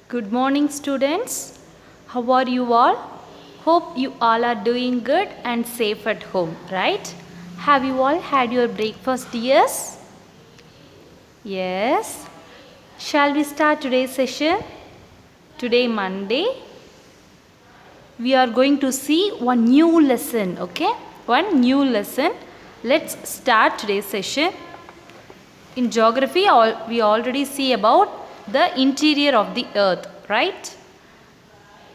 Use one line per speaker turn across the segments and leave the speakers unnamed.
Good morning, students. How are you all? Hope you all are doing good and safe at home, right? Have you all had your breakfast, dears? Yes. Shall we start today's session? Today, Monday, we are going to see one new lesson, okay? One new lesson. Let's start today's session. In geography, we already see about the interior of the earth, right?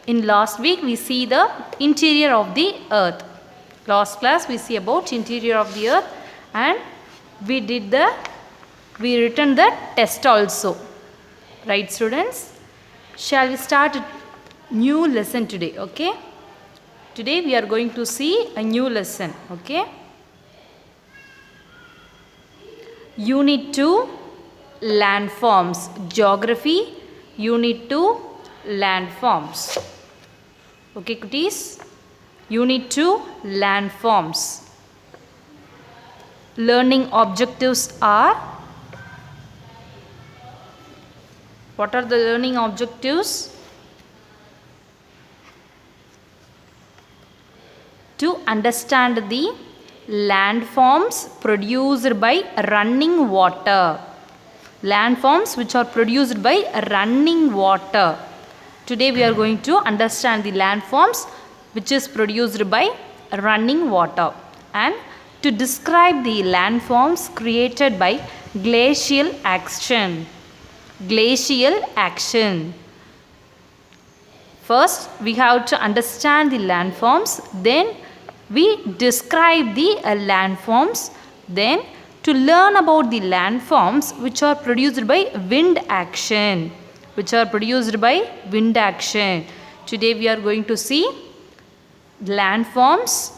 In last week, we see the interior of the earth. Last class, we see about interior of the earth, and we written the test also. Right, students? Shall we start a new lesson today, okay? Today, we are going to see a new lesson, okay? Unit 2, landforms. Geography, Unit 2, landforms. Okay, cuties? Unit 2, landforms. Learning objectives are, what are the learning objectives? To understand the landforms produced by running water. Landforms which are produced by running water. Today we are going to understand the landforms which is produced by running water, and to describe the landforms created by glacial action. Glacial action. First we have to understand the landforms, then we describe the landforms, then to learn about the landforms which are produced by wind action. Which are produced by wind action. Today we are going to see landforms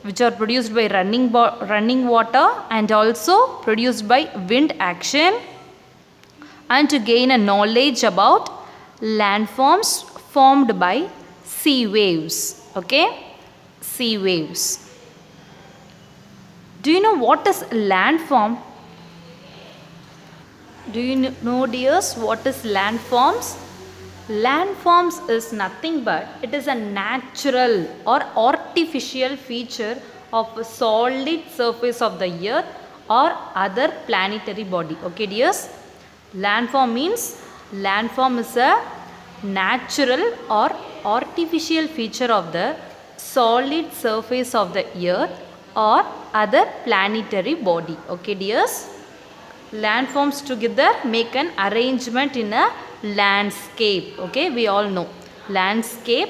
which are produced by running water and also produced by wind action, and to gain a knowledge about landforms formed by sea waves. Okay? Sea waves. Do you know what is landform? Do you know, dears, what is landforms? Landforms is nothing but it is a natural or artificial feature of a solid surface of the earth or other planetary body. Okay, dears? Landform means landform is a natural or artificial feature of the solid surface of the earth or other planetary body. Okay, dears? Landforms together make an arrangement in a landscape. Okay, we all know landscape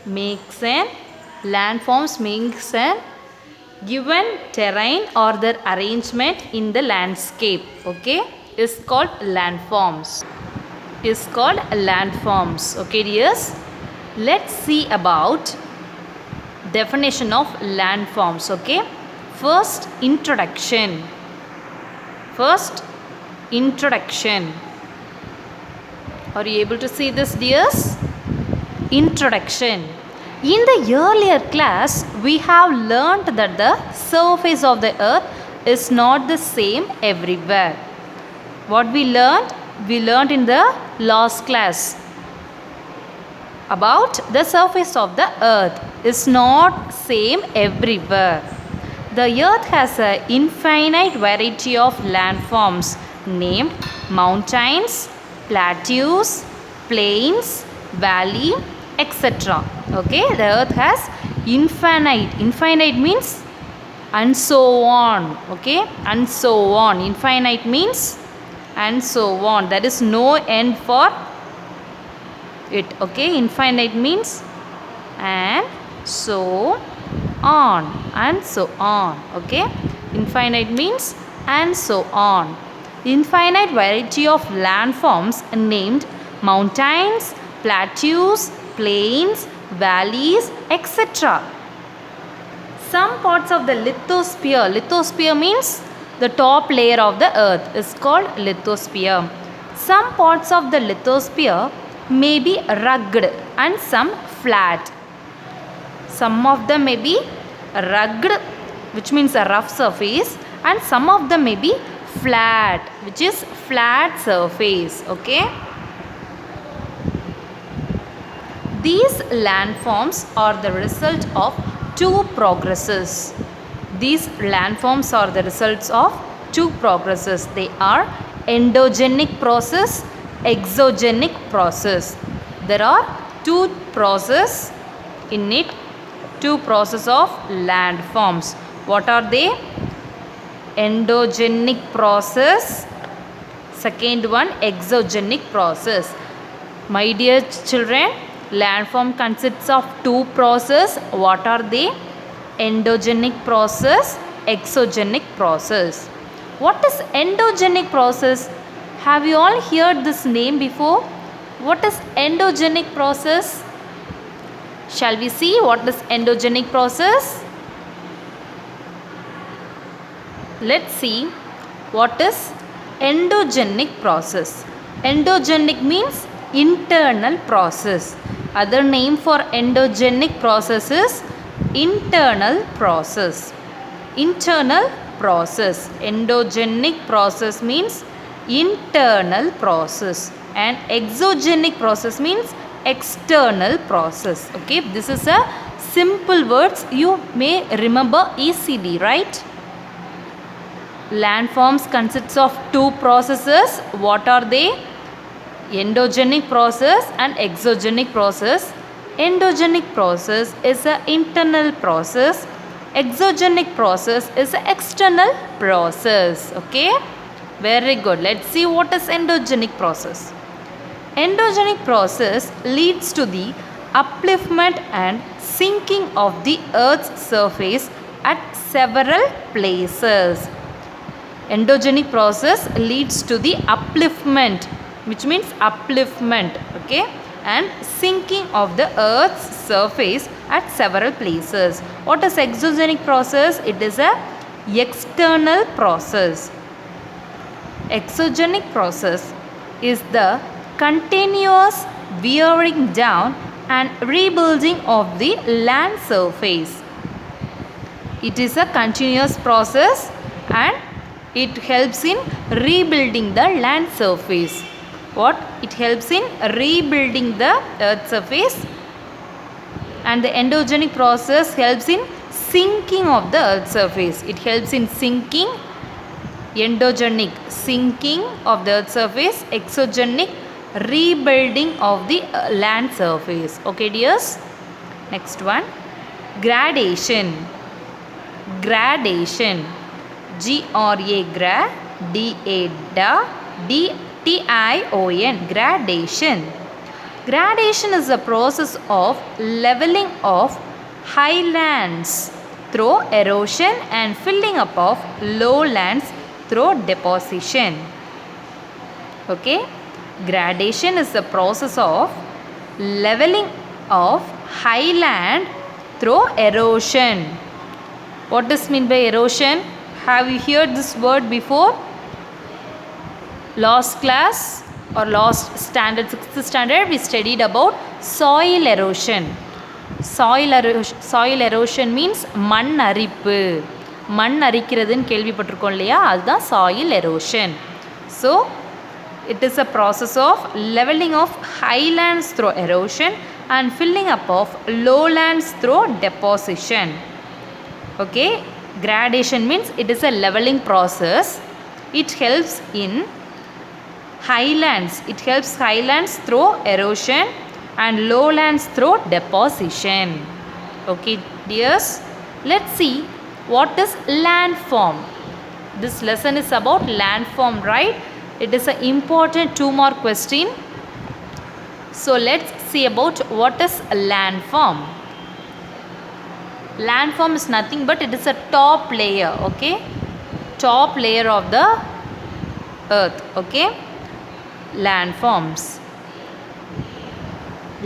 makes an landforms makes an given terrain or their arrangement in the landscape. Okay, is called landforms. Is called landforms. Okay, dears? Let's see about definition of landforms. Okay, first introduction. First introduction. Are you able to see this, dears? Introduction. In the earlier class, we have learnt that the surface of the earth is not the same everywhere. What we learnt? We learnt in the last class about the surface of the earth is not same everywhere. The earth has an infinite variety of landforms named mountains, plateaus, plains, valley, etc. Okay, the earth has infinite. Infinite means and so on. Okay, and so on. Infinite means and so on. There is no end for it. Okay, infinite means and so on and so on. Okay, infinite means and so on. Infinite variety of landforms named mountains, plateaus, plains, valleys, etc. Some parts of the lithosphere. Lithosphere means the top layer of the earth is called lithosphere. Some parts of the lithosphere may be rugged and some flat. Some of them may be rugged, which means a rough surface, and some of them may be flat, which is flat surface. Okay, These landforms are the result of two progresses. These landforms are the results of two progresses. They are endogenic process, exogenic process. There are two processes in it, two processes of landforms. What are they? Endogenic process, second one exogenic process. My dear children, landform consists of two processes. What are they? Endogenic process, exogenic process. What is endogenic process? Have you all heard this name before? What is endogenic process? Shall we see what is endogenic process? Let's see what is endogenic process. Endogenic means internal process. Other name for endogenic process is internal process. Internal process. Endogenic process means internal process, and exogenic process means external process. Okay, this is a simple words you may remember easily, right? Landforms consists of two processes. What are they? Endogenic process and exogenic process. Endogenic process is an internal process. Exogenic process is an external process. Okay, very good. Let's see what is endogenic process. Endogenic process leads to the upliftment and sinking of the earth's surface at several places. Endogenic process leads to the upliftment, which means upliftment, okay, and sinking of the earth's surface at several places. What is exogenic process? It is a external process. Exogenic process is the continuous wearing down and rebuilding of the land surface. It is a continuous process and it helps in rebuilding the land surface. What? It helps in rebuilding the earth surface. And the endogenic process helps in sinking of the earth surface. It helps in sinking. Endogenic, sinking of the earth surface. Exogenic, rebuilding of the land surface. Okay dears. Next one, gradation. Gradation. G-R-A, gra, D-A, da, D-T-I-O-N, gradation. Gradation is a process of leveling of highlands through erosion and filling up of lowlands through deposition. Okay, gradation is the process of leveling of highland through erosion. What does mean by erosion? Have you heard this word before? Last class or last standard, 6th standard, we studied about soil erosion. Soil erosion means மண் அரிப்பு. மண் அரிக்கிறதுன்னு கேள்விப்பட்டிருக்கோம் இல்லையா, அதுதான் soil erosion. So it is a process of leveling of highlands through erosion and filling up of lowlands through deposition. Okay, gradation means it is a leveling process. It helps in highlands. It helps highlands through erosion and lowlands through deposition. Okay dears, let's see what is landform. This lesson is about landform, right? It is an important 2 mark question. So let's see about what is a landform. Landform is nothing but it is a top layer, okay, top layer of the earth. Okay, landforms.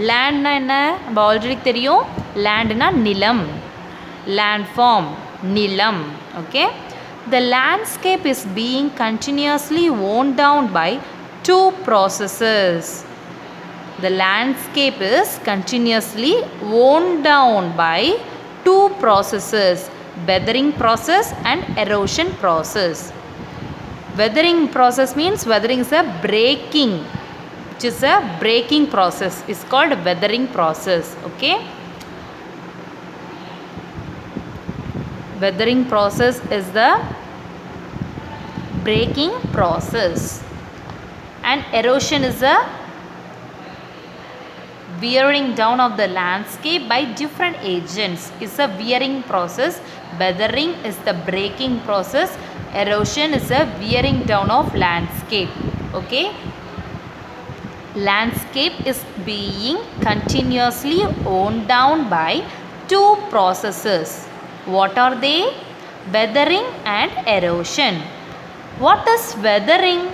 Land na enna நம்ம already தெரியும். Land na நிலம். Landform நிலம். Okay, the landscape is being continuously worn down by two processes. The landscape is continuously worn down by two processes, weathering process and erosion process. Weathering process means weathering is a breaking. which is a breaking process, is called weathering process. Okay, weathering process is the breaking process, and erosion is a wearing down of the landscape by different agents. Is a wearing process. Weathering is the breaking process. Erosion is a wearing down of landscape. Okay, landscape is being continuously worn down by two processes. What are they? Weathering and erosion. What is weathering?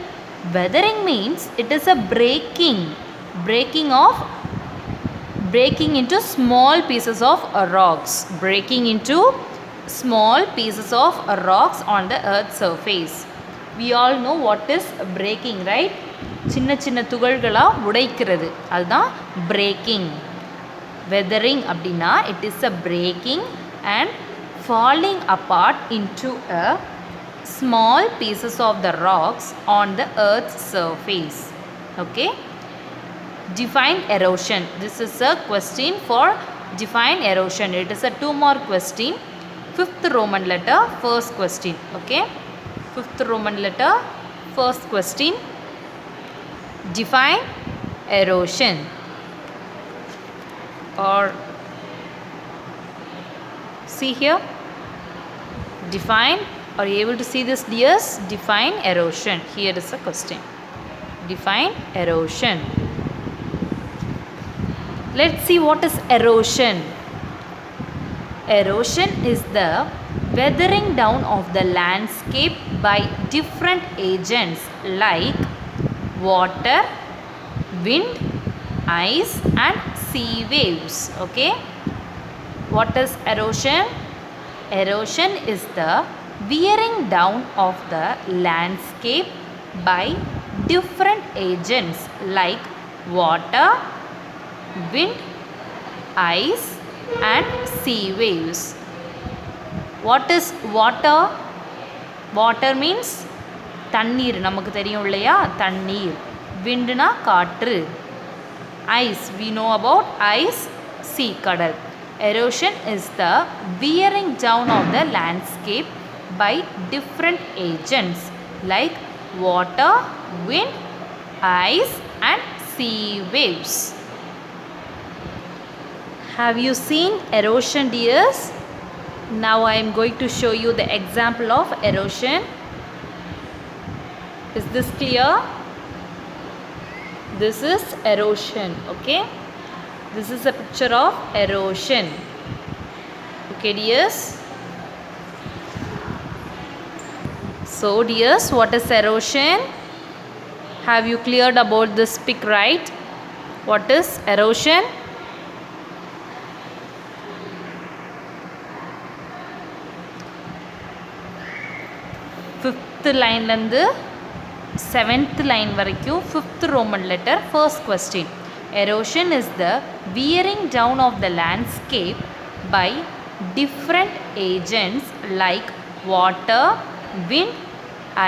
Weathering means it is a breaking into small pieces of rocks, breaking into small pieces of rocks on the earth's surface. We all know what is breaking, right? சின்ன சின்ன துகள்களா உடைக்கிறது, அதுதான் breaking. Weathering அப்படின்னா it is a breaking and falling apart into a small pieces of the rocks on the earth's surface. Okay, define erosion. This is a question for define erosion. It is a 2-mark question. 5th Roman letter, first question. Okay, 5th Roman letter, first question. Define erosion. Or see here, define. Are you able to see this, dears? Define erosion. Here is a question. Define erosion. Let's see what is erosion. Erosion is the weathering down of the landscape by different agents like water, wind, ice and sea waves. Okay, what is erosion? Erosion is the wearing down of the landscape by different agents like water, wind, ice and sea waves. What is water? Water means தண்ணீர், நமக்கு தெரியும் இல்லையா, தண்ணீர். விண்ட்னா காற்று. Ice, we know about ice, sea, கடல். Erosion is the wearing down of the landscape by different agents like water, wind, ice and sea waves. Have you seen erosion, dears? Now I am going to show you the example of erosion. Is this clear? This is erosion. Okay, this is a picture of erosion. Okay, dears. So dears, what is erosion? Have you cleared about this pic, right? What is erosion? Fifth line லந்து 7th line வரைக்கும் 5th Roman letter, first question. Erosion is the wearing down of the landscape by different agents like water, wind,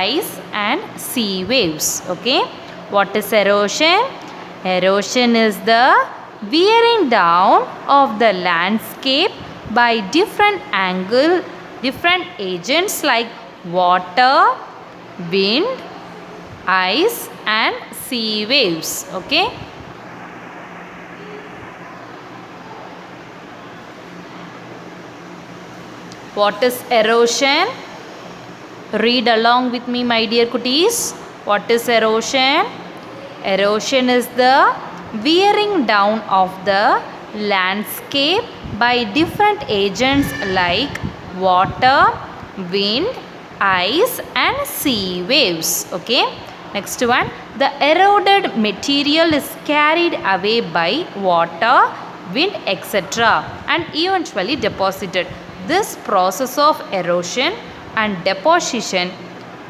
ice and sea waves. Okay, what is erosion? Erosion is the wearing down of the landscape by different agents like water, wind, ice and sea waves. Okay, what is erosion? Read along with me, my dear cuties. What is erosion? Erosion is the wearing down of the landscape by different agents like water, wind, ice and sea waves. Okay, next one, the eroded material is carried away by water, wind etc. and eventually deposited. This process of erosion and deposition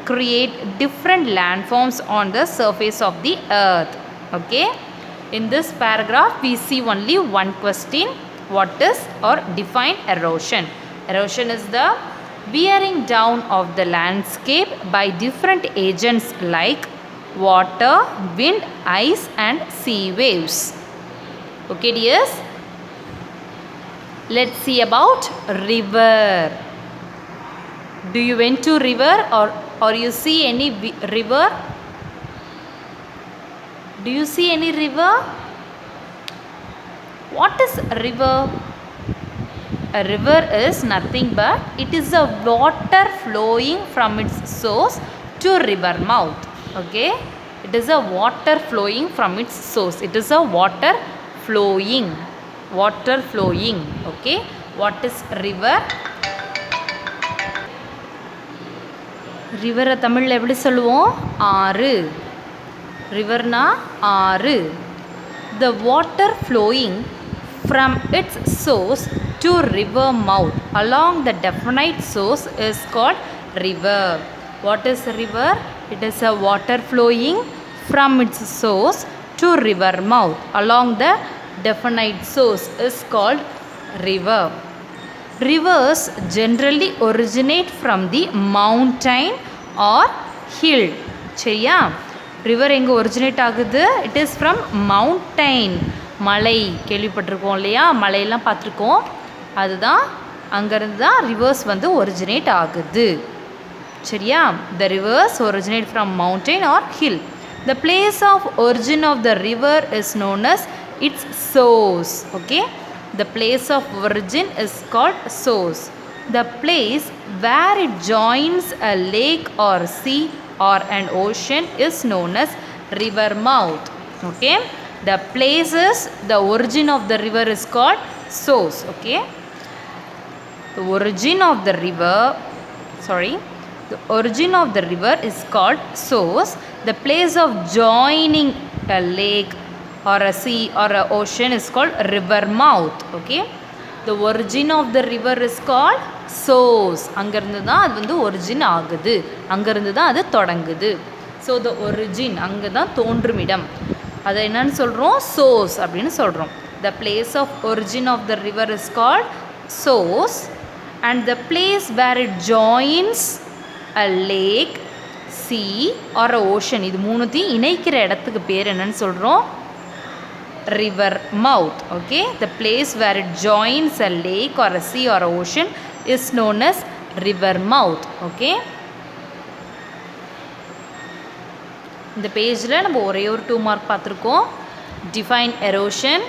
create different landforms on the surface of the earth. Okay, in this paragraph we see only one question. What is or define erosion? Erosion is the wearing down of the landscape by different agents like water, wind, ice and sea waves. Okay dears, let's see about river. Do you went to river or you see any river? Do you see any river? What is river? A river is nothing but it is a water flowing from its source to river mouth. Okay, it is a water flowing from its source. It is a water flowing. Okay, what is river? ரிவரை தமிழில் எப்படி சொல்லுவோம்? ஆறு. ரிவர்னா ஆறு. The water flowing from its source to river mouth along the definite source is called river. What is river? It is a water flowing from its source to river mouth along the definite source is called river. Rivers generally originate from the mountain or hill. சரியா? River எங்கே originate ஆகுது? It is from mountain. மலை கேள்விப்பட்டிருக்கோம் இல்லையா? மலையெல்லாம் பார்த்துருக்கோம். அதுதான் அங்கேருந்து தான் ரிவர்ஸ் வந்து ஒரிஜினேட் ஆகுது. சரியா? The rivers originate from mountain or hill. The place of origin of the river is known as its source. Okay, the place of origin is called source. The place where it joins a lake or sea or an ocean is known as river mouth. Okay, the places, the origin of the river is called source. Okay, the origin of the river, the origin of the river is called source. The place of joining a lake or a sea or a ocean is called river mouth. Okay, the origin of the river is called source. அங்கிருந்து தான் அது வந்து origin ஆகுது, அங்கிருந்து தான் அது தொடங்குது. So the origin அங்கே தான் தோன்றும் இடம், அதை என்னன்னு சொல்கிறோம்? source அப்படின்னு சொல்கிறோம். The place of origin of the river is called source and the place where it joins a lake, sea or a ocean, இது மூணுத்தையும் இணைக்கிற இடத்துக்கு பேர் என்னன்னு சொல்கிறோம்? river mouth. Okay, the place where it joins a lake or a sea or a ocean is known as river mouth. Okay, இந்த பேஜில் நம்ம ஒரே ஒரு 2 மார்க் பார்த்துருக்கோம். define erosion.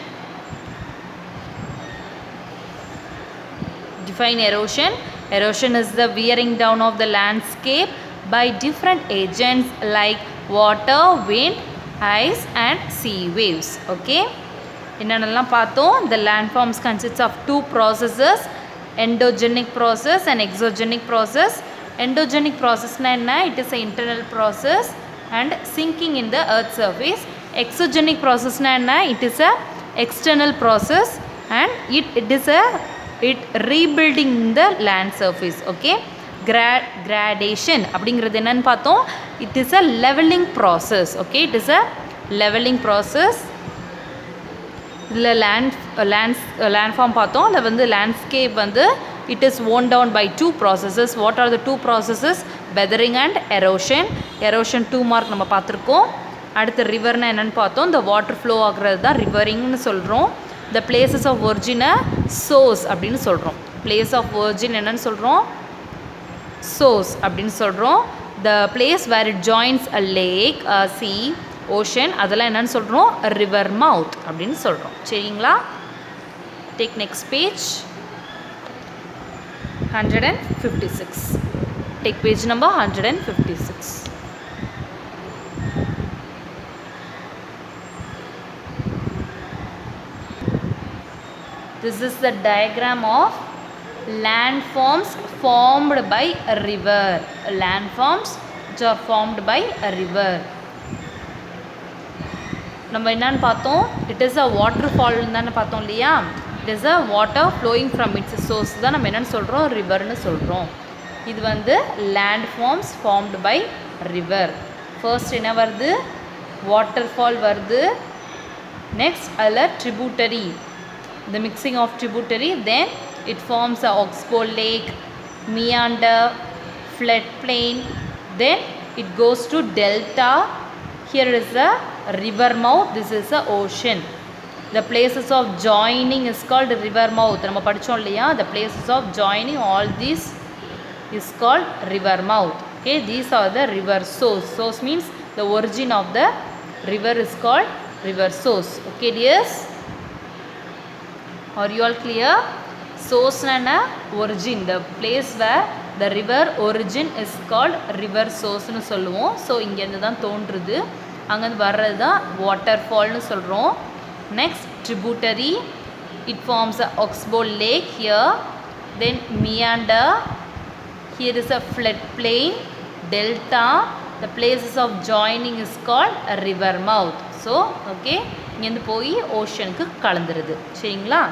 Define erosion. Erosion is the wearing down of the landscape by different agents like water, wind, ice and sea waves. Okay, என்னென்னலாம் பார்த்தோம்? The landforms consists of 2 processes, endogenic process and exogenic process. Endogenic process na enna? It is an internal process and sinking in the earth surface. Exogenic process na enna? It is a external process and it rebuilding the land surface. Okay, gradation அப்படிங்கிறது என்னன்னு பார்த்தோம்? It is a leveling process. Okay, it is a leveling process. இதில் landform பார்த்தோம். அதில் வந்து landscape வந்து it is worn down by 2 processes. What are the 2 processes? Weathering and erosion. Erosion 2 mark நம்ம பார்த்துருக்கோம். அடுத்து ரிவர்னா என்னென்னு பார்த்தோம்? இந்த வாட்டர் ஃப்ளோ ஆகுறது தான் ரிவரிங்னு சொல்கிறோம். The places of origin source அப்படின்னு சொல்கிறோம். place of origin என்னென்னு சொல்கிறோம்? source அப்படின்னு சொல்கிறோம். The place where it joins a lake, a sea, ocean, அதெல்லாம் என்னென்னு சொல்கிறோம்? river mouth அப்படின்னு சொல்கிறோம். சரிங்களா? Take next page. 156. Take page number 156. This is the diagram of landforms formed by a river. Landforms which are formed by a river. நம்ம என்னன்னு பார்த்தோம்? It is a waterfall தானே பார்த்தோம் இல்லையா? It is a water flowing from its source தான் நம்ம என்னன்னு சொல்கிறோம்? ரிவர்னு சொல்கிறோம். இது வந்து landforms formed by river. First என்ன வருது? waterfall வருது. Next அதில் tributary. The mixing of tributary, then it forms a oxbow lake, meander, floodplain, then it goes to delta, Here is a river mouth, this is a ocean. The places of joining is called river mouth. நம்ம படிச்சோம் இல்லையா, the places of joining all these is called river mouth. Okay, these are the river source. Source means the origin of the river is called river source. Okay dears, are you all clear? Source and origin, the place where the river origin is called river source னு சொல்லுவோம். So இங்கேருந்து தான் தோன்றுது, அங்கேருந்து வர்றது தான் வாட்டர்ஃபால்னு சொல்கிறோம். Next, tributary, it forms a oxbow lake here, then meander, here is a floodplain, delta, the places of joining is called a river mouth. So okay, இங்கேருந்து போய் ஓஷனுக்கு கலந்துருது. சரிங்களா?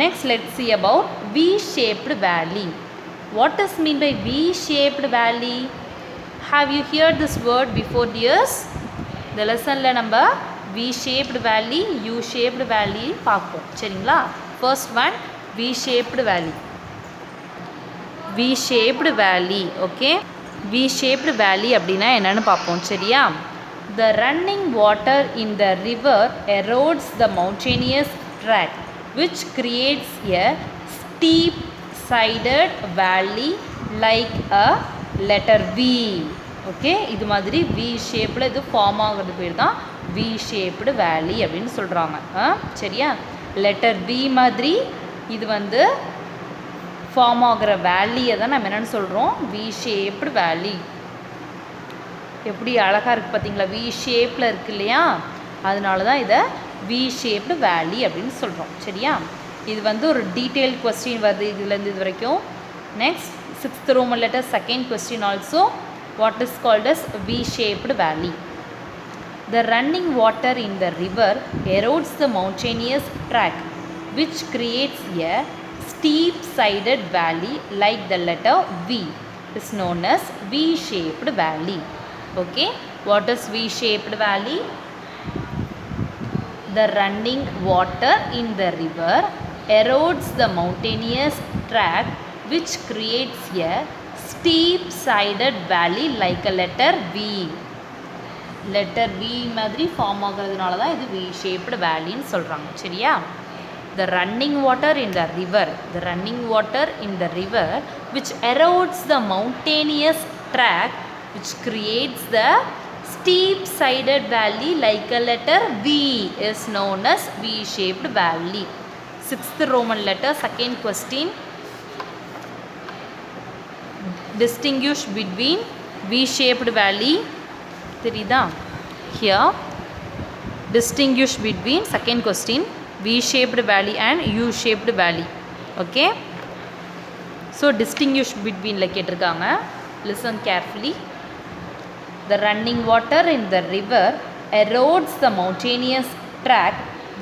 Next, let's see about V-shaped valley. What is mean by V-shaped valley? Have you heard this word before dears? இந்த லெசனில் நம்ம V-shaped valley, U-shaped valley பார்ப்போம். சரிங்களா? First one, V-shaped valley. V-shaped valley, okay? V-shaped valley அப்படின்னா என்னன்னு பார்ப்போம். சரியா? The running water in the river erodes the mountainous track, which creates a steep sided valley like a letter V. Okay, இது மாதிரி V ஷேப்பில் இது form ஆகிறது பேர் தான் V ஷேப்டு வேலி அப்படின்னு சொல்கிறாங்க. சரியா? லெட்டர் V மாதிரி இது வந்து ஃபார்ம் ஆகிற வேலியை தான் நம்ம என்னென்னு சொல்கிறோம், V ஷேப்டு வேலி. எப்படி அழகாக இருக்குது பார்த்தீங்களா, V ஷேப்பில் இருக்குது இல்லையா, அதனால தான் இதை V ஷேப்டு வேலி அப்படின்னு சொல்கிறோம். சரியா? இது வந்து ஒரு டீட்டெயில் கொஸ்டின் வருது இதுலேருந்து இது வரைக்கும். Next 6th Roman letter second question also, what is called as V-shaped valley. The running water in the river erodes the mountainous track, which creates a steep sided valley like the letter V, is known as V-shaped valley. Okay, what is V-shaped valley? The running water in the river erodes the mountainous track, which creates a steep sided valley like a letter V. Letter V மாதிரி form ஆகிறதுனால தான் இது V shaped valley ன்னு சொல்கிறாங்க. சரியா? The running water in the river, the running water in the river which erodes the mountainous track, which creates the steep sided valley like a letter V, is known as V shaped valley. 6th Roman letter second question, distinguish between V-shaped valley. தெரியுதா? Here, distinguish between second question V-shaped valley and U-shaped valley. Okay, so distinguish between like கேட்டிருக்காங்க. Listen carefully. The running water in the river erodes the mountainous track,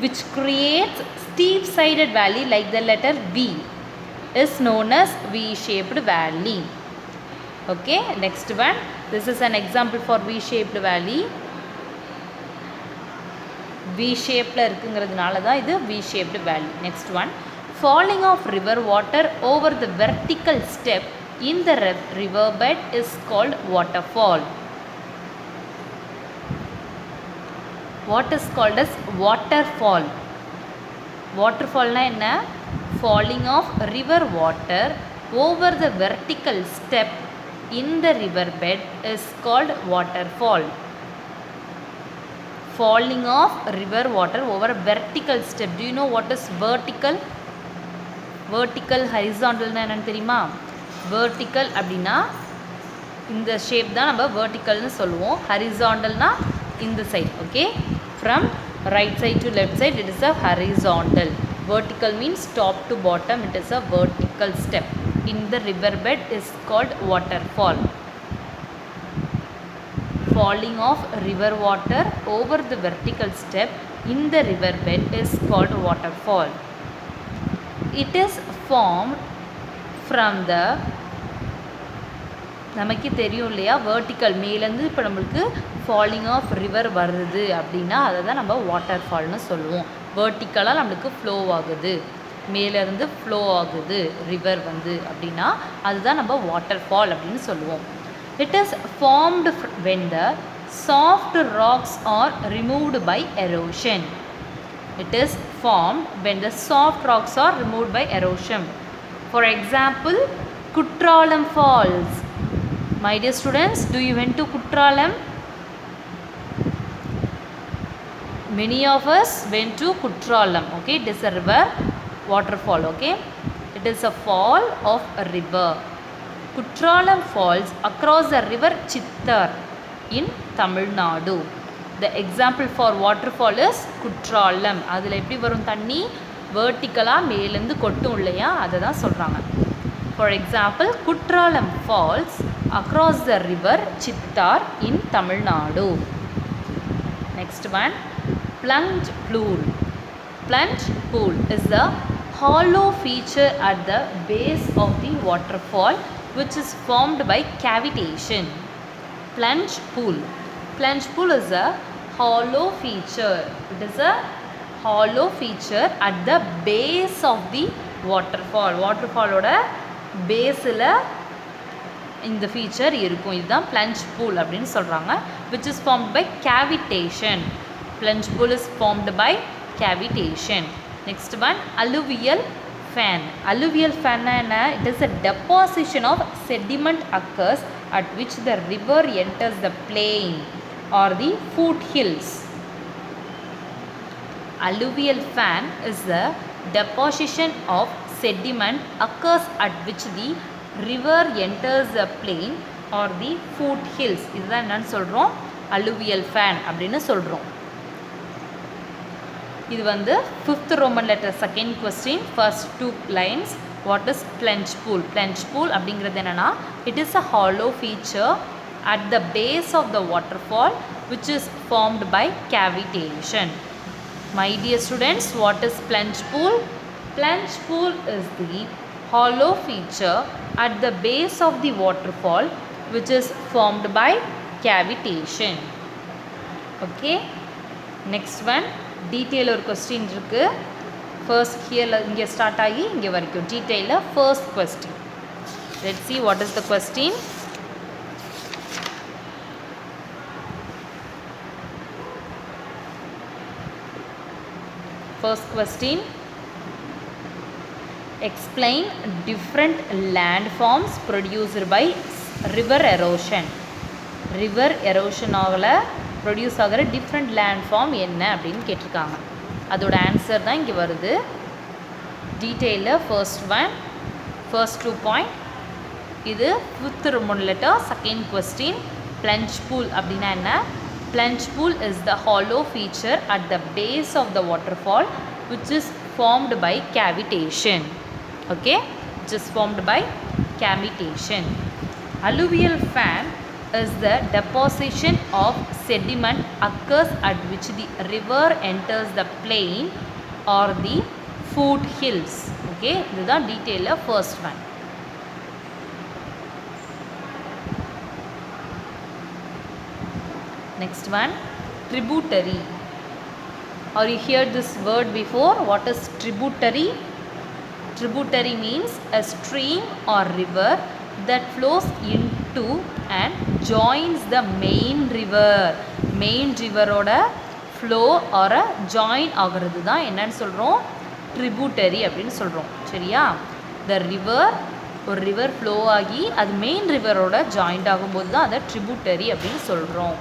which creates steep sided valley like the letter V, is known as V-shaped valley. Okay, next one, this is an example for V-shaped valley. V-shaped இருக்குங்கிறதுனால தான் இது V-shaped valley. Next one, falling of river water over the vertical step in the river bed is called waterfall. What is called as waterfall? Waterfall na enna? Falling of river water over the vertical step in the river bed is called waterfall. Falling of river water over a vertical step. Do you know what is vertical? Vertical, horizontal na enna theriyuma? Vertical அப்படினா இந்த shape தான் நம்ம verticalனு சொல்லுவோம். horizontal na இந்த side. Okay, from right side to left side it is a horizontal. Vertical means top to bottom, it is a vertical step in the river bed is called waterfall. Falling of river water over the vertical step in the river bed is called waterfall. It is formed from the, நமக்கு தெரியும் இல்லையா, vertical மேலேருந்து இப்போ நம்மளுக்கு falling of river வருது அப்படின்னா அதை தான் நம்ம waterfallனு சொல்லுவோம். verticalaக நம்மளுக்கு flow ஆகுது, மேலேருந்து flow ஆகுது river வந்து அப்படின்னா அதுதான் நம்ம waterfall அப்படின்னு சொல்லுவோம். It is formed when the soft rocks are removed by erosion. It is formed when the soft rocks are removed by erosion. For example, Kutralam Falls. My dear students, do you went to Kutralam? Many of us went to Kutralam. Okay, it is a river waterfall. Okay, it is a fall of a river. Kutralam falls across the river Chittar in Tamil Nadu. The example for waterfall is Kutralam. அதில் எப்படி வரும் தண்ணி vertically மேலேந்து கொட்டும் இல்லையா அதை தான் சொல்கிறாங்க. For example, Kutralam falls across the river Chittar in Tamil Nadu. Next one, plunge pool. Plunge pool is the hollow feature at the base of the waterfall which is formed by cavitation. Plunge pool. Plunge pool is a hollow feature. It is a hollow feature at the base of the waterfall. Waterfall oda base la இந்த feature இருக்கும். இதுதான் plunge pool அப்படின்னு சொல்றாங்க. Which is formed by cavitation. Plunge pool is formed by cavitation. Next one, alluvial fan. Alluvial fan na, it is a deposition of sediment occurs at which the river enters the plain or the foothills. Alluvial fan is the deposition of sediment occurs at which the river enters the plain or the foothills. இதுதான் என்னன்னு சொல்றோம், alluvial fan அப்படின்னு சொல்றோம். இது வந்து 5th Roman letter second question first two lines. What is plunge pool? Plunge pool அப்படிங்கிறது என்னன்னா, it is a hollow feature at the base of the waterfall which is formed by cavitation. My dear students, what is plunge pool? Plunge pool is the hollow feature at the base of the waterfall which is formed by cavitation. Okay, next one, detail ஒரு question இருக்கு. First here இங்கே start ஆகி இங்கே வரைக்கும் டீட்டெயிலில் first question. Let's see what is the question. First question, explain different landforms produced by river erosion. River erosion ஆகல produce ஆகிற different landform என்ன அப்படின்னு கேட்டிருக்காங்க. அதோட ஆன்சர் தான் இங்கே வருது டீட்டெயிலில். First 2 point. இது 5th Roman letter second question. plunge pool அப்படின்னா என்ன? plunge pool is the hollow feature at the base of the waterfall which is formed by cavitation. Okay, which is formed by cavitation. Alluvial fan is the deposition of sediment occurs at which the river enters the plain or the foothills. Okay, this is the detail of first one. Next one, tributary. Or you heard this word before? What is tributary? Tributary means a stream or river that flows into and joins the main river. Main river oda flow or a join ஆகிறது தான் என்னன்னு சொல்கிறோம், tributary அப்படின்னு சொல்கிறோம். சரியா? the river, ஒரு river flow ஆகி அது main riverோட ஜாயிண்ட் ஆகும்போது தான் அதை tributary அப்படின்னு சொல்கிறோம்.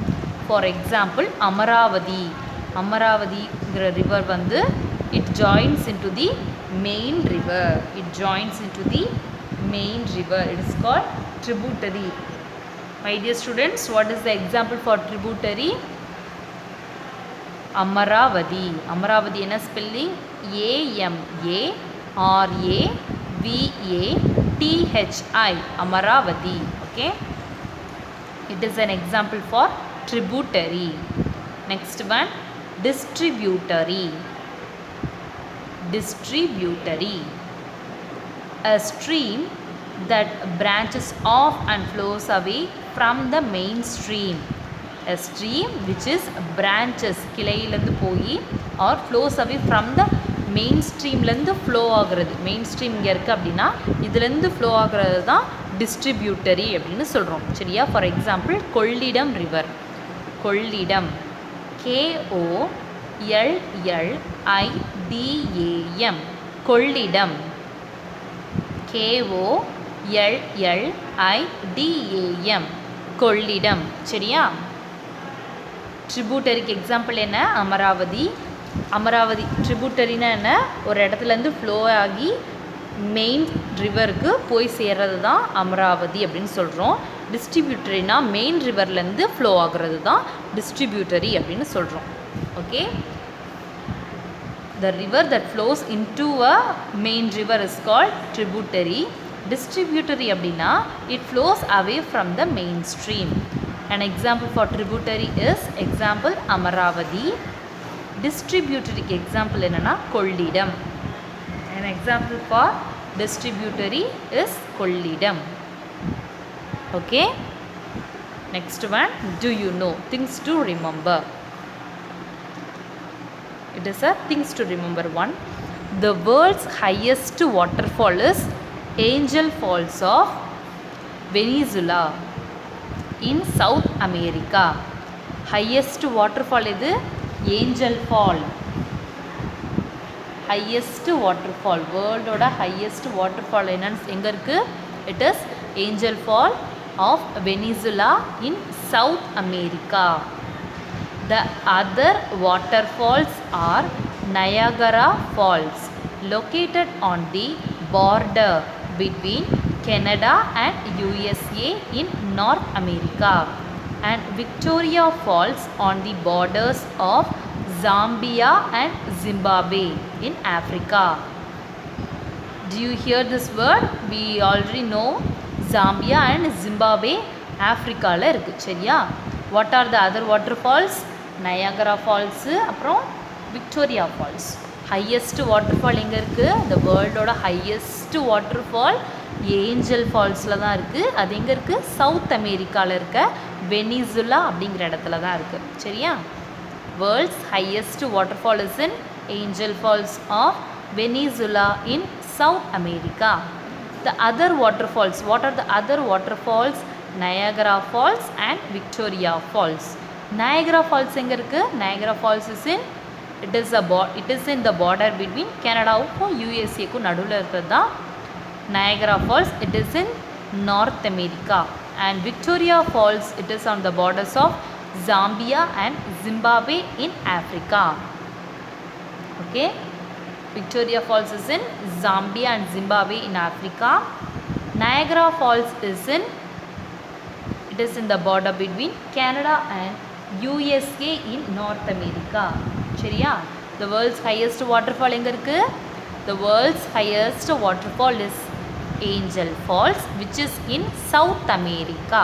For example, Amaravathi. அமராவதிங்கிற river வந்து it joins into the main river. It joins into the main river. It is called tributary. My dear students, what is the example for tributary? Amaravati. Amaravati என்ன spelling? AMARAVATHI. Amaravati. Okay. It is an example for tributary. Next one, distributary. Distributary. A stream that branches off and flows away from the main stream. A stream which is branches கிளையிலிருந்து போய் or flows away from the main streamலேருந்து flow ஆகிறது. main stream இங்கே இருக்குது அப்படின்னா இதுலேருந்து flow ஆகிறது தான் distributary அப்படின்னு சொல்கிறோம். சரியா? For example Kollidam river. Kollidam. KOLLIDAM Kollidam. KOLLIDAM Kollidam. சரியா? ட்ரிபியூட்டரிக்கு எக்ஸாம்பிள் என்ன? அமராவதி. அமராவதி ட்ரிபியூட்டரினா என்ன? ஒரு இடத்துலேருந்து ஃப்ளோ ஆகி மெயின் ரிவருக்கு போய் சேர்றது தான் அமராவதி அப்படின்னு சொல்கிறோம். டிஸ்ட்ரிபியூட்டரினா மெயின் ரிவர்லேருந்து ஃப்ளோ ஆகுறது தான் டிஸ்ட்ரிபியூட்டரி அப்படின்னு சொல்கிறோம். Okay, the river that flows into a main river is called tributary. Distributary அப்படின்னா it flows away from the main stream. An example for tributary is example Amaravati. Distributary example என்னன்னா Kollidam. An example for distributary is Kollidam. Okay, next one, do you know? Things to remember. It is a things to remember one. The world's highest waterfall is Angel Falls of Venezuela in South America. Highest waterfall இது Angel Fall. Highest waterfall, world ஓட highest waterfall என்னன்னு எங்க இருக்கு? It is Angel Fall of Venezuela in South America. The other waterfalls are Niagara Falls, located on the border between Canada and USA in North America, and Victoria Falls on the borders of Zambia and Zimbabwe in Africa. Do you hear this word? We already know Zambia and Zimbabwe Africa la irukku. சரியா? What are the other waterfalls? Niagara Falls அப்புறம் Victoria Falls. Highest waterfall எங்க இருக்கு? The world ஓட highest waterfall Angel Fallsல தான் இருக்கு. அது எங்க இருக்கு? சவுத் அமெரிக்கால இருக்க வெனிசுலா அப்படிங்கிற இடத்துல தான் இருக்கு. சரியா? World's highest waterfall is in Angel Falls of Venezuela in South America. The other waterfalls, what are the other waterfalls? Niagara Falls and Victoria Falls. Niagara Falls எங்க இருக்கு? Niagara Falls is in it is in the border between Canada க்கும் USA க்கும் நடுவுல இருக்கிறது தான் Niagara Falls. It is in North America. And Victoria Falls, it is on the borders of Zambia and Zimbabwe in Africa. Okay, Victoria Falls is in Zambia and Zimbabwe in Africa. Niagara Falls is in the border between Canada and USA in North America. சரியா? The world's highest waterfall எங்க இருக்கு? The world's highest waterfall is Angel Falls, which is in South America.